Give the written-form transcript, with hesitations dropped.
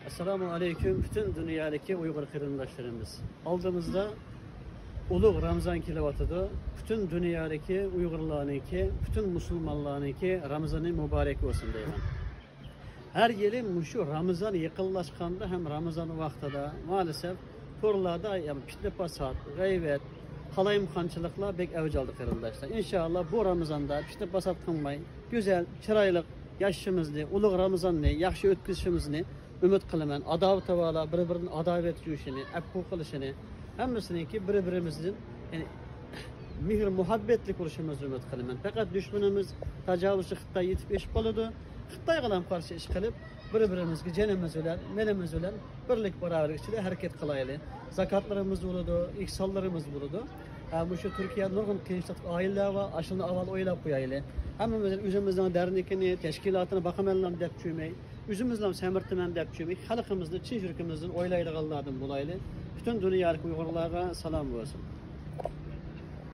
Esselamu Aleyküm bütün dünyadaki Uygur kırımdaşlarımız. Aldığımızda Ulu Ramazan kilovatıdır. Bütün dünyadaki Uygurlarınki, bütün Müslümanlarınki Ramazan'ı mübarek olsun deyim. Her yılın şu Ramazan yakınlaşkanda hem Ramazan vaktida maalesef turlarda yani pitli pasat, gayvet, kalayımkançılıkla bek evci aldı kırımdaşlar. İnşallah bu Ramazan'da pitli pasat kılmayı, güzel, çıraylık yaşımızı, Ulu Ramazan'ı, yaxşı ötküzüşümüzü ümit kılımen, adav tavala, birbirinin adavet yuşini, epku kılışını, hemisininki birbirimizin yani mihir muhabbetli kuruşumuzu ümit kılımen. Fakat düşmanımız tecavüzü Xitay yetip eş boludu. Xitay kalan karşı iş kılıp birbirimizki cenemiz ölen, menemiz ölen birlik beraberlik içinde hareket kılaylı. Zakatlarımız buludu, iksallarımız buludu. Bu şu Türkiye nurgun gençlik aileler var, aşını aval oylap koyaylı. Hemimizin üzümüzden dernekini, teşkilatını bakamellam depçümeyi, üzümüzden semirtimem depçümeyi, halkımızın, Çin şirkimizin oylaylı gallardan bulaylı. Bütün dünyadaki Uygurlara salam olsun.